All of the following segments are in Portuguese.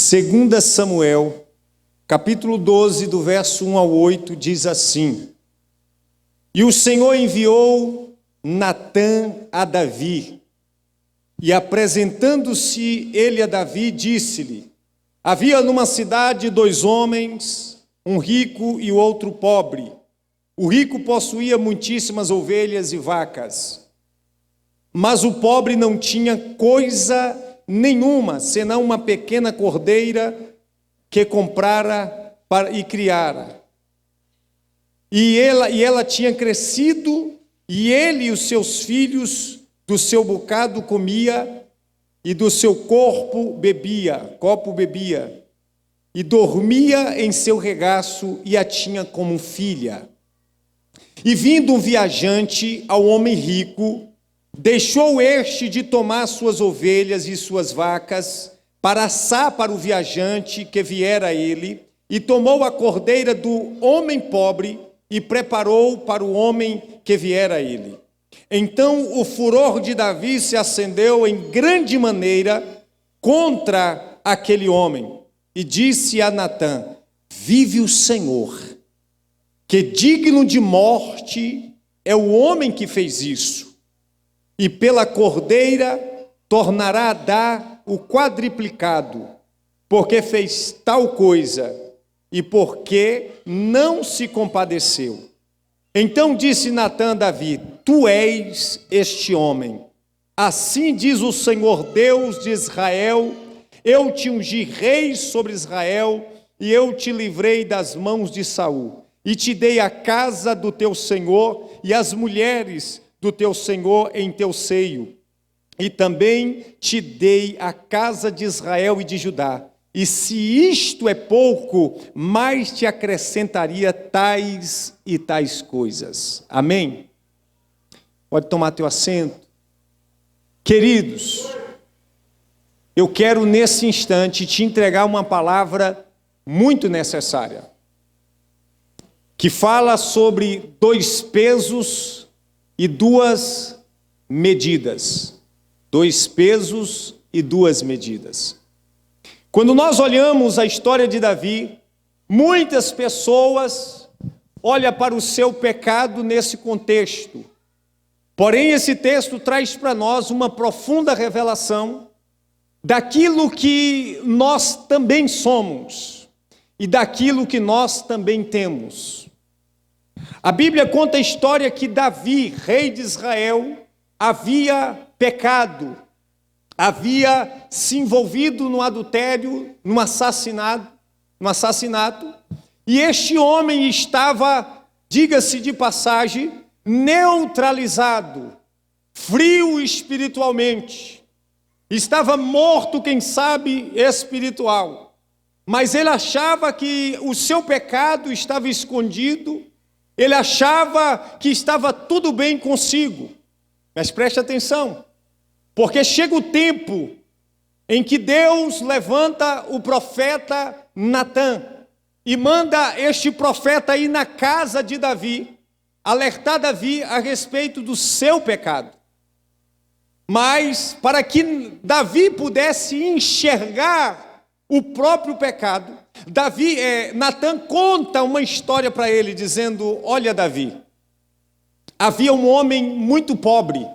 2 Samuel, capítulo 12, do verso 1 ao 8, diz assim: E o Senhor enviou Natã a Davi, e apresentando-se ele a Davi, disse-lhe: Havia numa cidade 2 homens, um rico e o outro pobre. O rico possuía muitíssimas ovelhas e vacas, mas o pobre não tinha coisa nenhuma, senão uma pequena cordeira que comprara e criara. E ela tinha crescido, e ele e os seus filhos do seu bocado comia, e do seu copo bebia, e dormia em seu regaço, e a tinha como filha. E vindo um viajante ao homem rico, deixou este de tomar suas ovelhas e suas vacas, para assar para o viajante que viera a ele, e tomou a cordeira do homem pobre, e preparou para o homem que viera a ele. Então o furor de Davi se acendeu em grande maneira contra aquele homem, e disse a Natã: Vive o Senhor, que digno de morte é o homem que fez isso, e pela cordeira tornará a dar o quadriplicado, porque fez tal coisa, e porque não se compadeceu. Então disse Natã a Davi: Tu és este homem. Assim diz o Senhor Deus de Israel: Eu te ungi rei sobre Israel, e eu te livrei das mãos de Saul, e te dei a casa do teu senhor e as mulheres do teu senhor em teu seio, e também te dei a casa de Israel e de Judá. E se isto é pouco, mais te acrescentaria tais e tais coisas. Amém? Pode tomar teu assento. Queridos, eu quero nesse instante te entregar uma palavra muito necessária, que fala sobre 2 pesos e 2 medidas. 2 pesos e 2 medidas. Quando nós olhamos a história de Davi, muitas pessoas olham para o seu pecado nesse contexto. Porém, esse texto traz para nós uma profunda revelação daquilo que nós também somos e daquilo que nós também temos. A Bíblia conta a história que Davi, rei de Israel, havia pecado, havia se envolvido no adultério, no assassinato, e este homem estava, diga-se de passagem, neutralizado, frio espiritualmente, estava morto, quem sabe, espiritual, mas ele achava que o seu pecado estava escondido, ele achava que estava tudo bem consigo. Mas preste atenção, porque chega o tempo em que Deus levanta o profeta Natã e manda este profeta ir na casa de Davi, alertar Davi a respeito do seu pecado. Mas para que Davi pudesse enxergar o próprio pecado, Natã conta uma história para ele, dizendo: Olha, Davi, havia um homem muito pobre,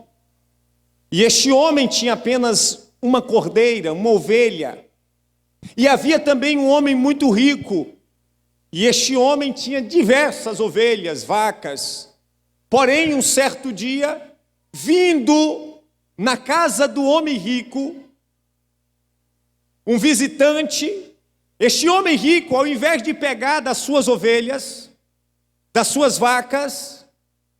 e este homem tinha apenas uma cordeira, uma ovelha. E havia também um homem muito rico, e este homem tinha diversas ovelhas, vacas. Porém, um certo dia, vindo na casa do homem rico, um visitante, este homem rico, ao invés de pegar das suas ovelhas, das suas vacas,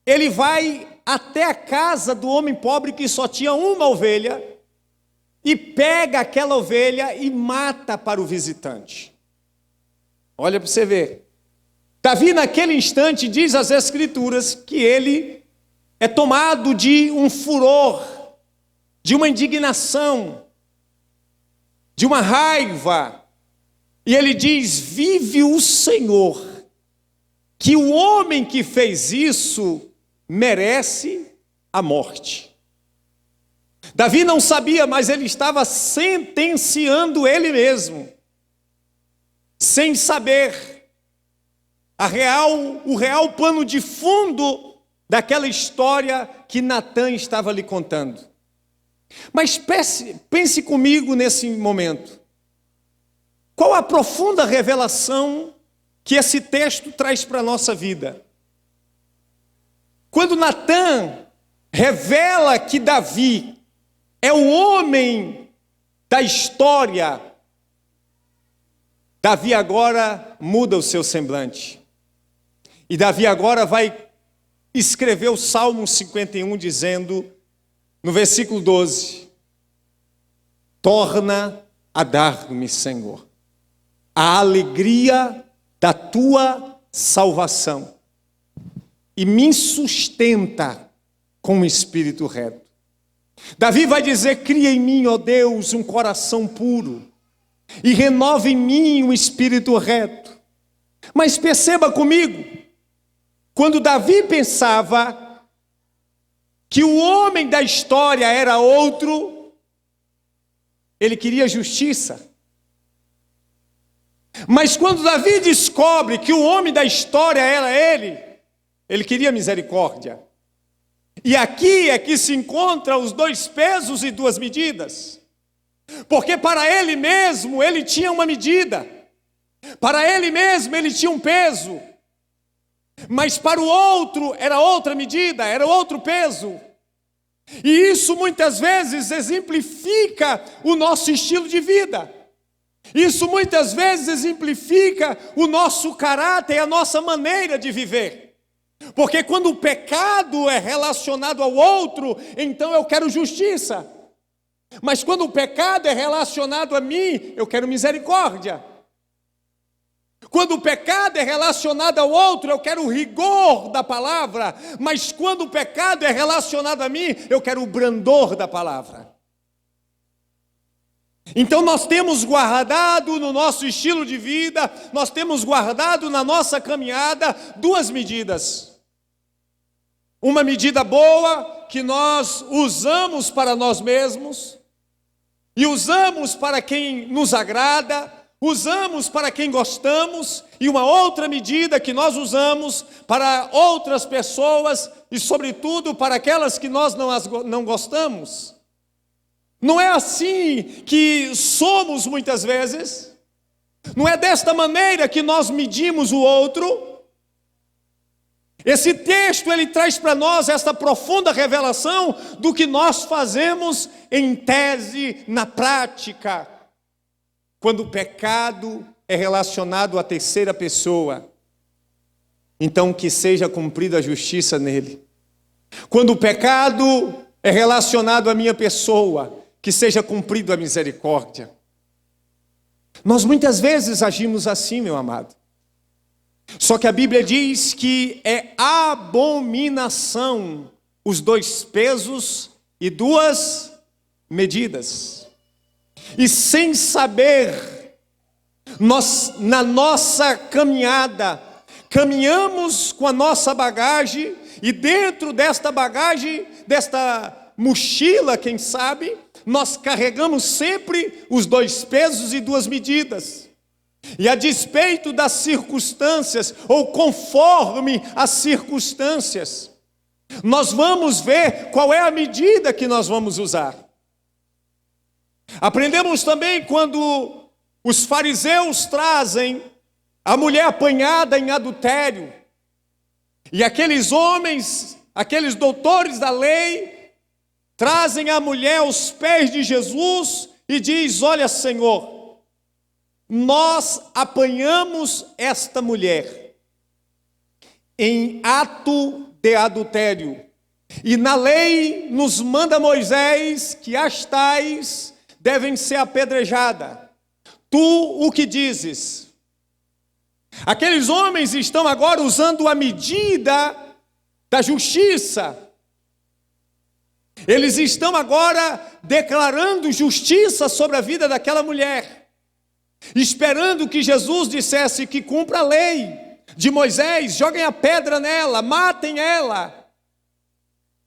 ele vai até a casa do homem pobre que só tinha uma ovelha, e pega aquela ovelha e mata para o visitante. Olha para você ver. Davi, naquele instante, diz as Escrituras que ele é tomado de um furor, de uma indignação, de uma raiva, e ele diz: Vive o Senhor, que o homem que fez isso merece a morte. Davi não sabia, mas ele estava sentenciando ele mesmo. sem saber o real pano de fundo daquela história que Natã estava lhe contando. Mas pense comigo nesse momento. Qual a profunda revelação que esse texto traz para a nossa vida? Quando Natã revela que Davi é o homem da história, Davi agora muda o seu semblante. E Davi agora vai escrever o Salmo 51 dizendo, no versículo 12, torna a dar-me, Senhor, a alegria da tua salvação e me sustenta com o espírito reto. Davi vai dizer, cria em mim, ó Deus, um coração puro e renova em mim um espírito reto. Mas perceba comigo, quando Davi pensava que o homem da história era outro, ele queria justiça. Mas quando Davi descobre que o homem da história era ele queria misericórdia. E aqui é que se encontram os dois pesos e duas medidas. Porque para ele mesmo ele tinha uma medida. Para ele mesmo ele tinha um peso. Mas para o outro era outra medida, era outro peso. E isso muitas vezes exemplifica o nosso estilo de vida. Isso muitas vezes exemplifica o nosso caráter e a nossa maneira de viver. Porque quando o pecado é relacionado ao outro, então eu quero justiça. Mas quando o pecado é relacionado a mim, eu quero misericórdia. Quando o pecado é relacionado ao outro, eu quero o rigor da palavra. Mas quando o pecado é relacionado a mim, eu quero o brandor da palavra. Então nós temos guardado no nosso estilo de vida, nós temos guardado na nossa caminhada duas medidas. Uma medida boa que nós usamos para nós mesmos e usamos para quem nos agrada, usamos para quem gostamos, e uma outra medida que nós usamos para outras pessoas e sobretudo para aquelas que nós não gostamos. Não é assim que somos muitas vezes? Não é desta maneira que nós medimos o outro? Esse texto, ele traz para nós esta profunda revelação do que nós fazemos em tese, na prática. Quando o pecado é relacionado à terceira pessoa, então que seja cumprida a justiça nele. Quando o pecado é relacionado à minha pessoa, que seja cumprida a misericórdia. Nós muitas vezes agimos assim, meu amado. Só que a Bíblia diz que é abominação os dois pesos e duas medidas. E sem saber, nós na nossa caminhada, caminhamos com a nossa bagagem, e dentro desta bagagem, desta mochila, quem sabe, nós carregamos sempre os dois pesos e duas medidas. E a despeito das circunstâncias, ou conforme as circunstâncias, nós vamos ver qual é a medida que nós vamos usar. Aprendemos também quando os fariseus trazem a mulher apanhada em adultério, e aqueles homens, aqueles doutores da lei, trazem a mulher aos pés de Jesus e diz: olha, Senhor, nós apanhamos esta mulher em ato de adultério, e na lei nos manda Moisés que as tais devem ser apedrejadas. Tu o que dizes? Aqueles homens estão agora usando a medida da justiça. Eles estão agora declarando justiça sobre a vida daquela mulher, esperando que Jesus dissesse que cumpra a lei de Moisés, joguem a pedra nela, matem ela.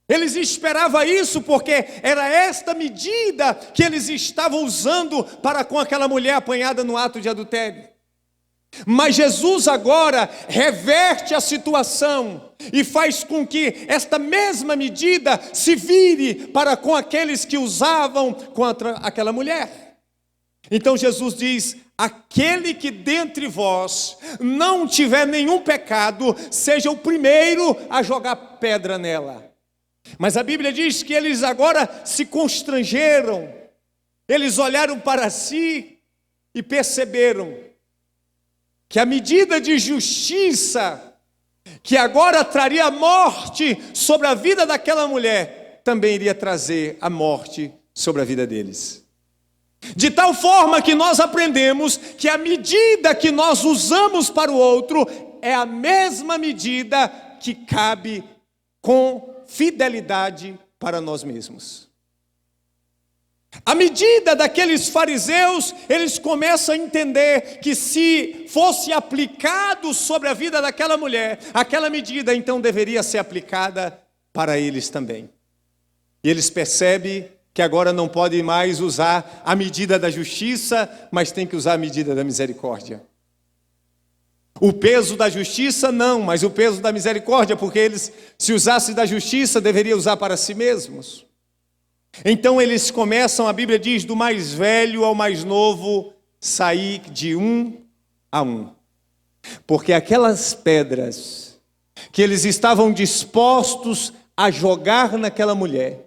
Eles esperavam isso porque era esta medida que eles estavam usando para com aquela mulher apanhada no ato de adultério. Mas Jesus agora reverte a situação e faz com que esta mesma medida se vire para com aqueles que usavam contra aquela mulher. Então Jesus diz: aquele que dentre vós não tiver nenhum pecado, seja o primeiro a jogar pedra nela. Mas a Bíblia diz que eles agora se constrangeram, eles olharam para si e perceberam que a medida de justiça, que agora traria a morte sobre a vida daquela mulher, também iria trazer a morte sobre a vida deles. De tal forma que nós aprendemos que a medida que nós usamos para o outro é a mesma medida que cabe com fidelidade para nós mesmos. À medida daqueles fariseus, eles começam a entender que se fosse aplicado sobre a vida daquela mulher, aquela medida então deveria ser aplicada para eles também. E eles percebem que agora não podem mais usar a medida da justiça, mas tem que usar a medida da misericórdia. O peso da justiça não, mas o peso da misericórdia, porque eles, se usassem da justiça, deveriam usar para si mesmos. Então eles começam, a Bíblia diz, do mais velho ao mais novo, sair de um a um. Porque aquelas pedras que eles estavam dispostos a jogar naquela mulher,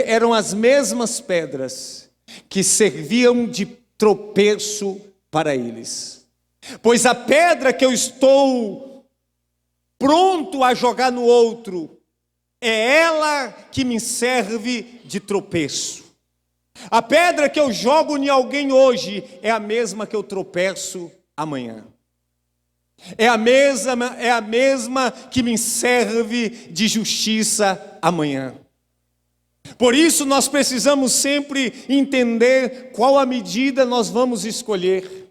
eram as mesmas pedras que serviam de tropeço para eles. Pois a pedra que eu estou pronto a jogar no outro, é ela que me serve de tropeço. A pedra que eu jogo em alguém hoje é a mesma que eu tropeço amanhã. É a mesma que me serve de justiça amanhã. Por isso nós precisamos sempre entender qual a medida nós vamos escolher.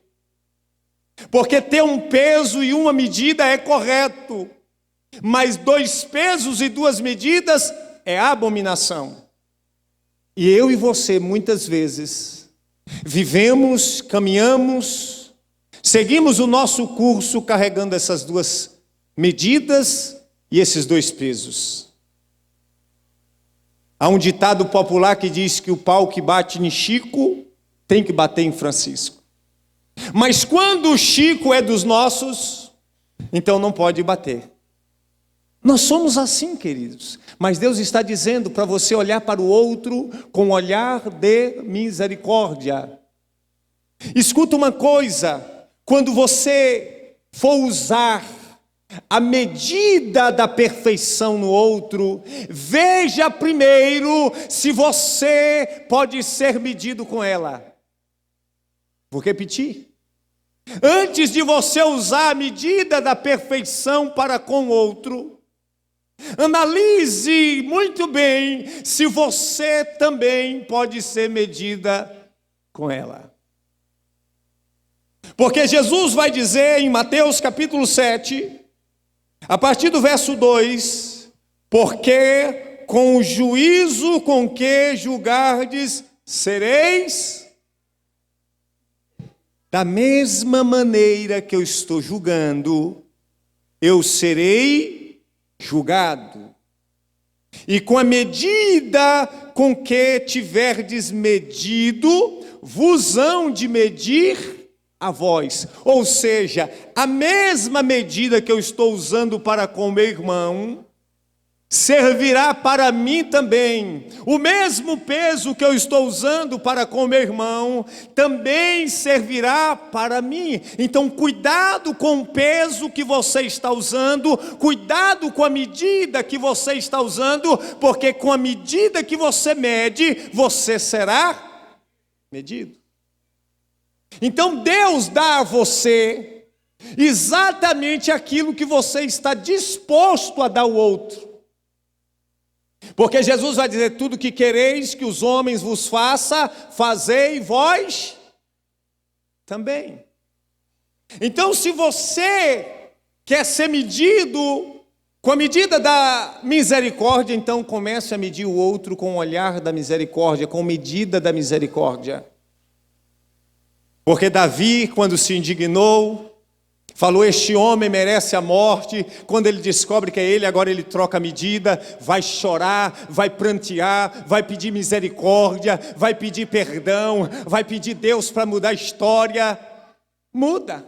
Porque ter um peso e uma medida é correto, mas 2 pesos e 2 medidas é abominação. E eu e você, muitas vezes, vivemos, caminhamos, seguimos o nosso curso carregando essas 2 medidas e esses 2 pesos. Há um ditado popular que diz que o pau que bate em Chico tem que bater em Francisco. Mas quando o Chico é dos nossos, então não pode bater. Nós somos assim, queridos, mas Deus está dizendo para você olhar para o outro com um olhar de misericórdia. Escuta uma coisa, quando você for usar a medida da perfeição no outro, veja primeiro se você pode ser medido com ela. Vou repetir. Antes de você usar a medida da perfeição para com o outro, analise muito bem se você também pode ser medida com ela. Porque Jesus vai dizer em Mateus capítulo 7, a partir do verso 2, porque com o juízo com que julgardes, sereis da mesma maneira que eu estou julgando, eu serei julgado. E com a medida com que tiverdes medido, vos hão de medir a vós. Ou seja, a mesma medida que eu estou usando para com meu irmão, servirá para mim também. O mesmo peso que eu estou usando para com meu irmão, também servirá para mim. Então, cuidado com o peso que você está usando, cuidado com a medida que você está usando, porque com a medida que você mede, você será medido. Então, Deus dá a você exatamente aquilo que você está disposto a dar ao outro. Porque Jesus vai dizer, tudo que quereis que os homens vos façam, fazei vós também. Então, se você quer ser medido com a medida da misericórdia, então comece a medir o outro com o olhar da misericórdia, com a medida da misericórdia. Porque Davi, quando se indignou, falou: este homem merece a morte. Quando ele descobre que é ele, agora ele troca a medida, vai chorar, vai prantear, vai pedir misericórdia, vai pedir perdão, vai pedir Deus para mudar a história. Muda.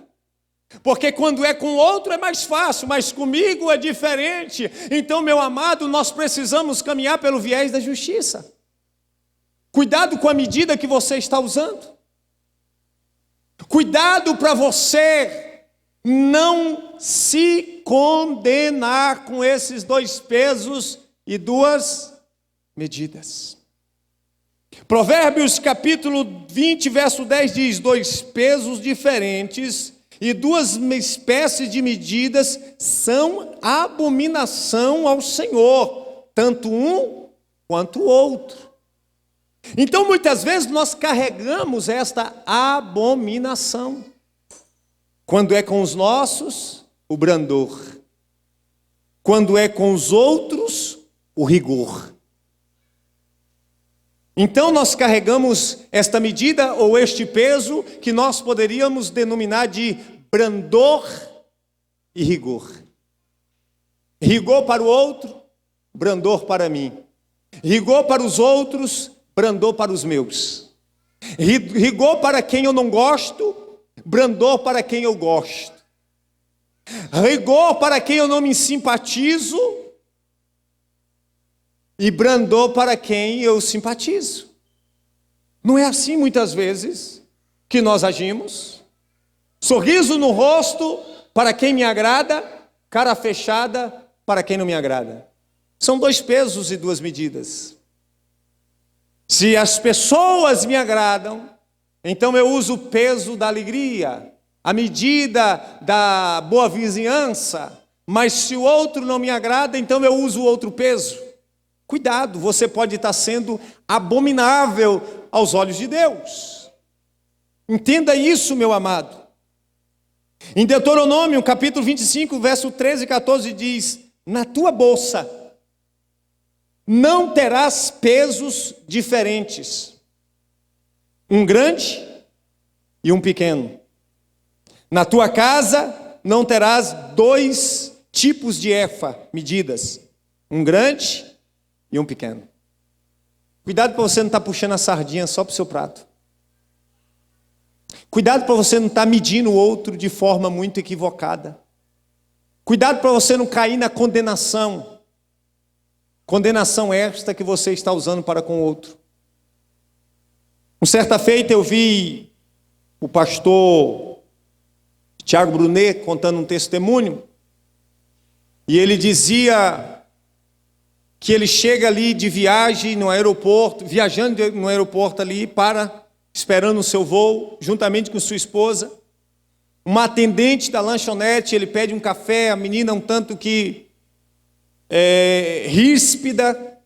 Porque quando é com outro é mais fácil, mas comigo é diferente. Então, meu amado, nós precisamos caminhar pelo viés da justiça. Cuidado com a medida que você está usando. Cuidado para você não se condenar com esses 2 pesos e 2 medidas. Provérbios capítulo 20, verso 10 diz: 2 pesos diferentes e 2 espécies de medidas são abominação ao Senhor, tanto um quanto o outro. Então, muitas vezes nós carregamos esta abominação. Quando é com os nossos, o brandor. Quando é com os outros, o rigor. Então nós carregamos esta medida ou este peso que nós poderíamos denominar de brandor e rigor. Rigor para o outro, brandor para mim. Rigor para os outros, brandor para os meus. Rigor para quem eu não gosto, brandor para quem eu gosto. Rigor para quem eu não me simpatizo e brandor para quem eu simpatizo. Não é assim muitas vezes que nós agimos? Sorriso no rosto para quem me agrada, cara fechada para quem não me agrada. São 2 pesos e 2 medidas. Se as pessoas me agradam, então eu uso o peso da alegria, a medida da boa vizinhança. Mas se o outro não me agrada, então eu uso o outro peso. Cuidado, você pode estar sendo abominável aos olhos de Deus. Entenda isso, meu amado. Em Deuteronômio, capítulo 25, verso 13 e 14 diz: na tua bolsa não terás pesos diferentes, um grande e um pequeno. Na tua casa não terás 2 tipos de efa, medidas, um grande e um pequeno. Cuidado para você não estar puxando a sardinha só para o seu prato. Cuidado para você não estar medindo o outro de forma muito equivocada. Cuidado para você não cair na condenação. Condenação esta que você está usando para com o outro. Uma certa feita eu vi o pastor Tiago Brunet contando um testemunho. E ele dizia que ele chega ali de viagem no aeroporto, viajando no aeroporto ali, esperando o seu voo, juntamente com sua esposa. Uma atendente da lanchonete, ele pede um café, a menina um tanto que ríspida,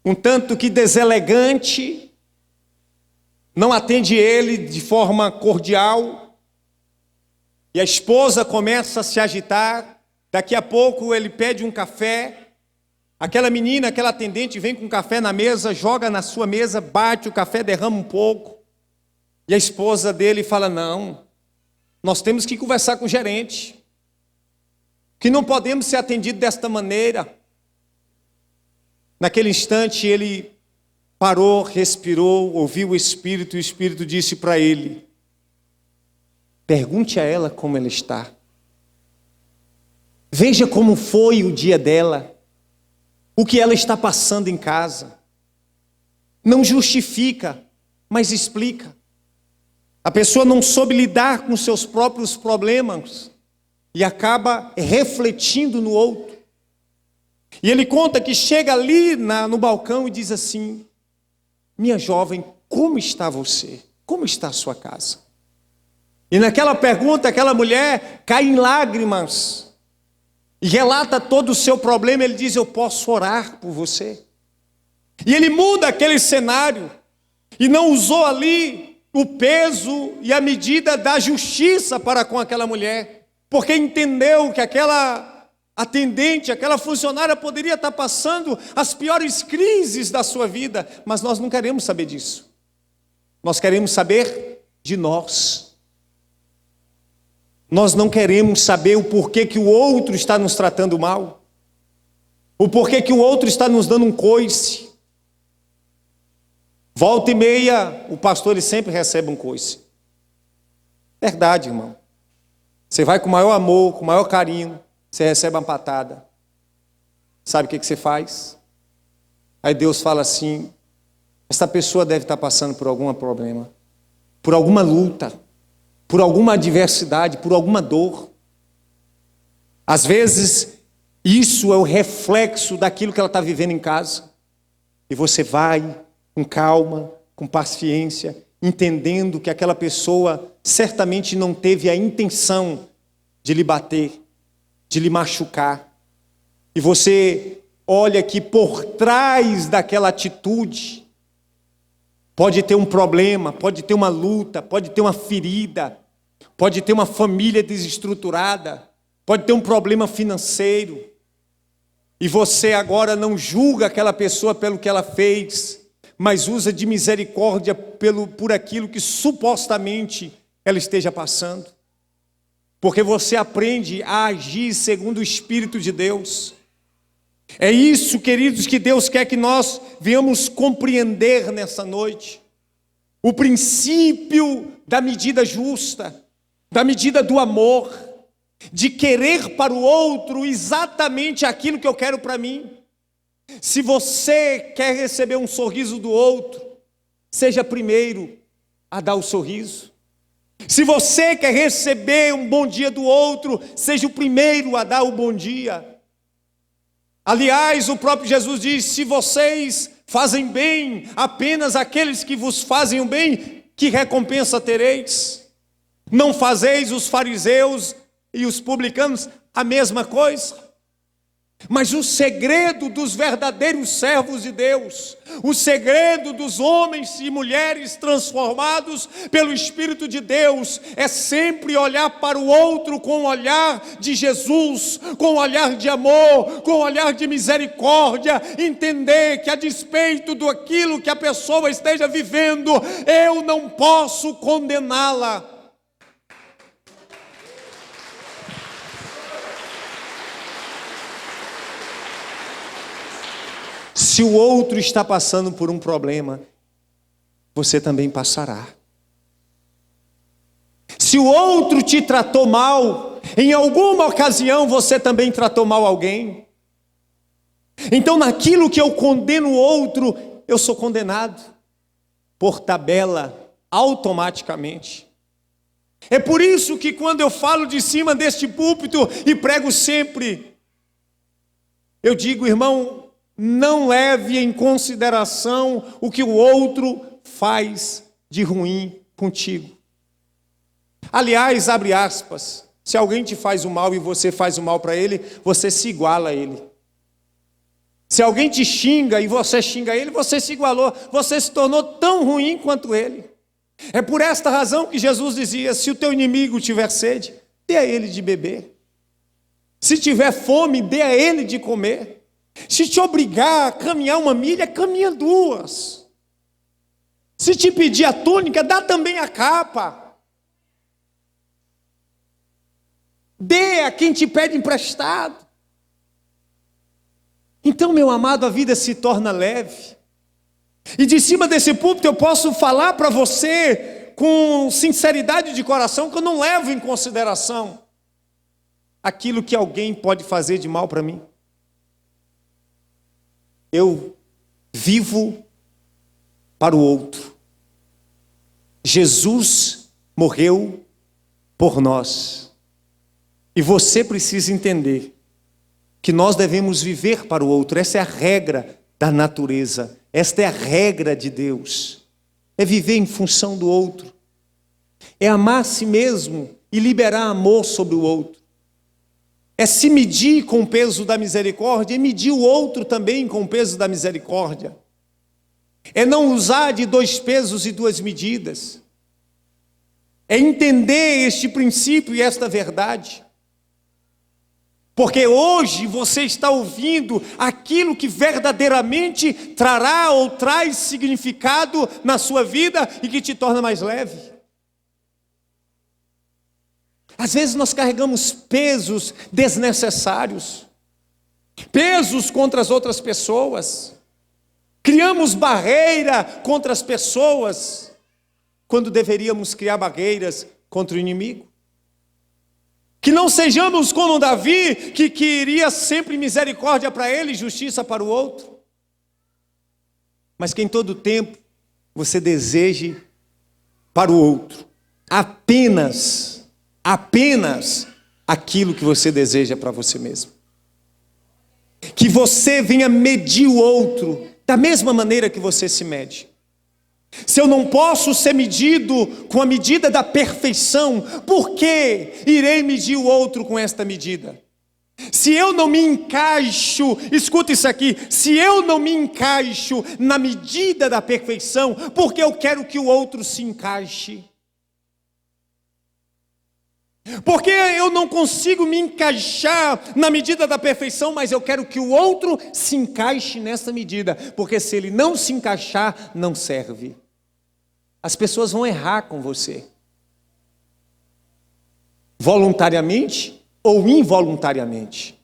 um tanto que deselegante, não atende ele de forma cordial, e a esposa começa a se agitar. Daqui a pouco ele pede um café, aquela menina, aquela atendente vem com café na mesa, joga na sua mesa, bate o café, derrama um pouco, e a esposa dele fala: não, nós temos que conversar com o gerente, que não podemos ser atendidos desta maneira. Naquele instante ele parou, respirou, ouviu o Espírito, e o Espírito disse para ele: pergunte a ela como ela está. Veja como foi o dia dela, o que ela está passando em casa. Não justifica, mas explica. A pessoa não soube lidar com seus próprios problemas e acaba refletindo no outro. E ele conta que chega ali no balcão e diz assim: minha jovem, como está você? Como está a sua casa? E naquela pergunta, aquela mulher cai em lágrimas e relata todo o seu problema. Ele diz: eu posso orar por você. E ele muda aquele cenário e não usou ali o peso e a medida da justiça para com aquela mulher, porque entendeu que aquela atendente, aquela funcionária poderia estar passando as piores crises da sua vida. Mas nós não queremos saber disso. Nós queremos saber de nós. Nós não queremos saber o porquê que o outro está nos tratando mal, o porquê que o outro está nos dando um coice. Volta e meia, o pastor ele sempre recebe um coice. Verdade, irmão. Você vai com o maior amor, com o maior carinho, você recebe uma patada. Sabe o que você faz? Aí Deus fala assim: essa pessoa deve estar passando por algum problema, por alguma luta, por alguma adversidade, por alguma dor. Às vezes, isso é o reflexo daquilo que ela está vivendo em casa. E você vai com calma, com paciência, entendendo que aquela pessoa certamente não teve a intenção de lhe bater, de lhe machucar. E você olha que por trás daquela atitude pode ter um problema, pode ter uma luta, pode ter uma ferida, pode ter uma família desestruturada, pode ter um problema financeiro. E você agora não julga aquela pessoa pelo que ela fez, mas usa de misericórdia por aquilo que supostamente ela esteja passando. Porque você aprende a agir segundo o Espírito de Deus. É isso, queridos, que Deus quer que nós venhamos compreender nessa noite. O princípio da medida justa, da medida do amor, de querer para o outro exatamente aquilo que eu quero para mim. Se você quer receber um sorriso do outro, seja primeiro a dar o sorriso. Se você quer receber um bom dia do outro, seja o primeiro a dar o bom dia. Aliás, o próprio Jesus diz: se vocês fazem bem apenas àqueles que vos fazem o bem, que recompensa tereis? Não fazeis os fariseus e os publicanos a mesma coisa? Mas o segredo dos verdadeiros servos de Deus, o segredo dos homens e mulheres transformados pelo Espírito de Deus, é sempre olhar para o outro com o olhar de Jesus, com o olhar de amor, com o olhar de misericórdia, entender que a despeito daquilo que a pessoa esteja vivendo, eu não posso condená-la. Se o outro está passando por um problema, você também passará. Se o outro te tratou mal, em alguma ocasião você também tratou mal alguém. Então, naquilo que eu condeno o outro, eu sou condenado por tabela, automaticamente. É por isso que quando eu falo de cima deste púlpito e prego sempre, eu digo: irmão, não leve em consideração o que o outro faz de ruim contigo. Aliás, abre aspas, se alguém te faz o mal e você faz o mal para ele, você se iguala a ele. Se alguém te xinga e você xinga ele, você se igualou, você se tornou tão ruim quanto ele. É por esta razão que Jesus dizia: se o teu inimigo tiver sede, dê a ele de beber. Se tiver fome, dê a ele de comer. Se te obrigar a caminhar uma milha, caminha duas. Se te pedir a túnica, dá também a capa. Dê a quem te pede emprestado. Então, meu amado, a vida se torna leve. E de cima desse púlpito eu posso falar para você com sinceridade de coração que eu não levo em consideração aquilo que alguém pode fazer de mal para mim. Eu vivo para o outro. Jesus morreu por nós. E você precisa entender que nós devemos viver para o outro. Essa é a regra da natureza. Esta é a regra de Deus. É viver em função do outro. É amar a si mesmo e liberar amor sobre o outro. É se medir com o peso da misericórdia e medir o outro também com o peso da misericórdia. É não usar de 2 pesos e 2 medidas. É entender este princípio e esta verdade. Porque hoje você está ouvindo aquilo que verdadeiramente trará ou traz significado na sua vida e que te torna mais leve. Às vezes nós carregamos pesos desnecessários, pesos contra as outras pessoas, criamos barreira contra as pessoas, quando deveríamos criar barreiras contra o inimigo. Que não sejamos como Davi, que queria sempre misericórdia para ele e justiça para o outro, mas que em todo tempo você deseje para o outro apenas aquilo que você deseja para você mesmo. Que você venha medir o outro da mesma maneira que você se mede. Se eu não posso ser medido com a medida da perfeição, por que irei medir o outro com esta medida? Se eu não me encaixo, escuta isso aqui, se eu não me encaixo na medida da perfeição, porque eu quero que o outro se encaixe? Porque eu não consigo me encaixar na medida da perfeição, mas eu quero que o outro se encaixe nessa medida, porque se ele não se encaixar, não serve. As pessoas vão errar com você, voluntariamente ou involuntariamente,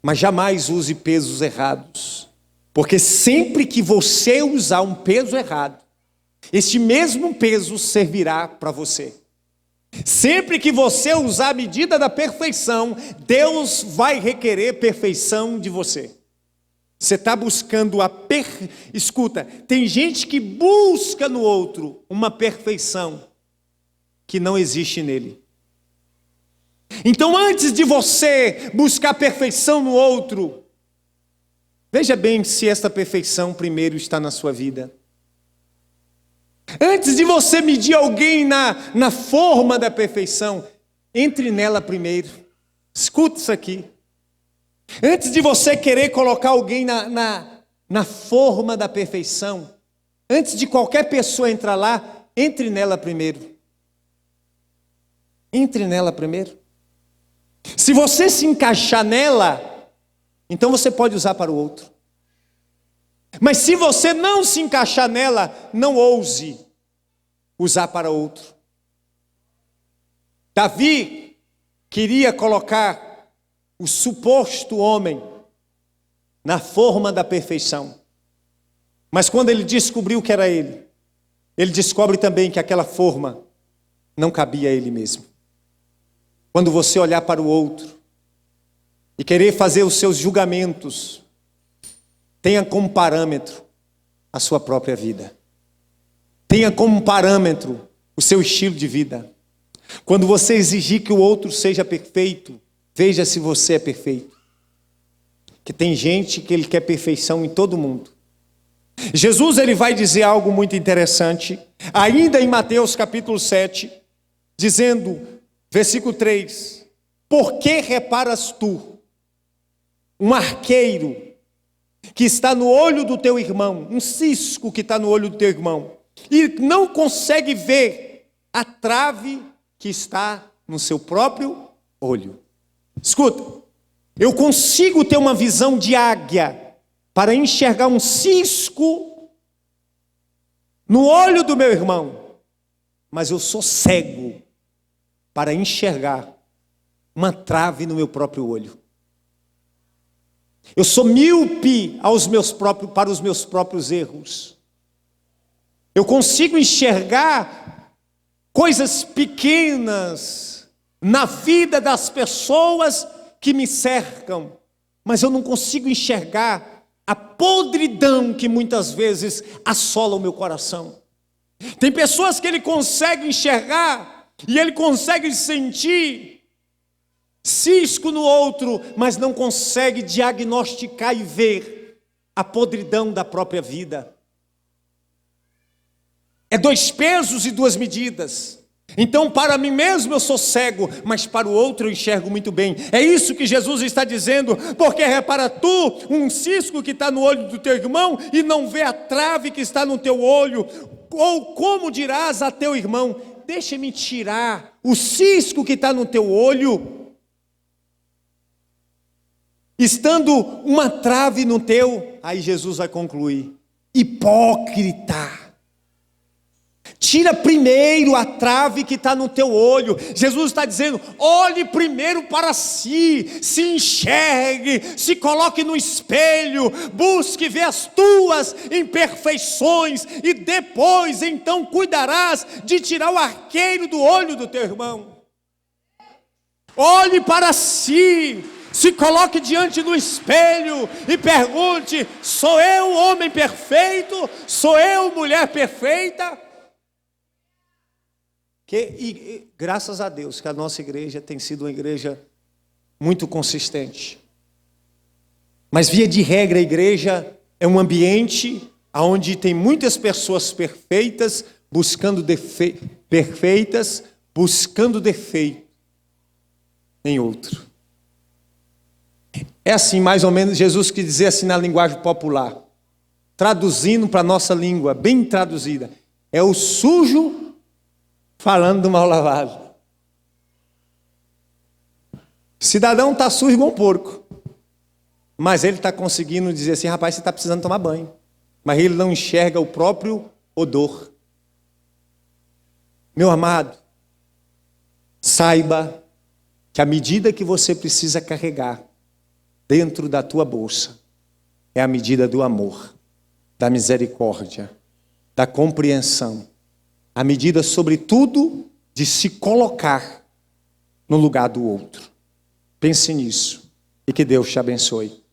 mas jamais use pesos errados, porque sempre que você usar um peso errado, este mesmo peso servirá para você. Sempre que você usar a medida da perfeição, Deus vai requerer perfeição de você. Você está buscando Escuta, tem gente que busca no outro uma perfeição que não existe nele. Então, antes de você buscar perfeição no outro, veja bem se esta perfeição primeiro está na sua vida. Antes de você medir alguém na forma da perfeição, entre nela primeiro. Escuta isso aqui. Antes de você querer colocar alguém na forma da perfeição, antes de qualquer pessoa entrar lá, entre nela primeiro. Entre nela primeiro. Se você se encaixar nela, então você pode usar para o outro. Mas se você não se encaixar nela, não ouse usar para outro. Davi queria colocar o suposto homem na forma da perfeição. Mas quando ele descobriu que era ele descobre também que aquela forma não cabia a ele mesmo. Quando você olhar para o outro e querer fazer os seus julgamentos, tenha como parâmetro a sua própria vida. Tenha como parâmetro o seu estilo de vida. Quando você exigir que o outro seja perfeito, veja se você é perfeito. Que tem gente que ele quer perfeição em todo mundo. Jesus ele vai dizer algo muito interessante, ainda em Mateus capítulo 7, dizendo, versículo 3, por que reparas tu, um arqueiro, que está no olho do teu irmão, um cisco que está no olho do teu irmão, e não consegue ver a trave que está no seu próprio olho? Escuta, eu consigo ter uma visão de águia para enxergar um cisco no olho do meu irmão, mas eu sou cego para enxergar uma trave no meu próprio olho. Eu sou míope para os meus próprios erros. Eu consigo enxergar coisas pequenas na vida das pessoas que me cercam, mas eu não consigo enxergar a podridão que muitas vezes assola o meu coração. Tem pessoas que ele consegue enxergar e ele consegue sentir cisco no outro, mas não consegue diagnosticar e ver a podridão da própria vida. É 2 pesos e 2 medidas. Então, para mim mesmo eu sou cego, mas para o outro eu enxergo muito bem. É isso que Jesus está dizendo, porque repara tu, um cisco que está no olho do teu irmão e não vê a trave que está no teu olho, ou como dirás a teu irmão, deixa-me tirar o cisco que está no teu olho, estando uma trave no teu. Aí Jesus vai concluir, hipócrita. Tira primeiro a trave que está no teu olho. Jesus está dizendo: olhe primeiro para si, se enxergue, se coloque no espelho, busque ver as tuas imperfeições, e depois então cuidarás de tirar o arqueiro do olho do teu irmão. Olhe para si, se coloque diante do espelho e pergunte: sou eu homem perfeito? Sou eu mulher perfeita? Graças a Deus que a nossa igreja tem sido uma igreja muito consistente. Mas via de regra a igreja é um ambiente onde tem muitas pessoas perfeitas, buscando defeito em outro. É assim, mais ou menos, Jesus quis dizer assim na linguagem popular, traduzindo para a nossa língua, bem traduzida, é o sujo falando do mal lavado. O cidadão está sujo igual um porco, mas ele está conseguindo dizer assim: rapaz, você está precisando tomar banho. Mas ele não enxerga o próprio odor. Meu amado, saiba que a medida que você precisa carregar dentro da tua bolsa é a medida do amor, da misericórdia, da compreensão, a medida, sobretudo, de se colocar no lugar do outro. Pense nisso e que Deus te abençoe.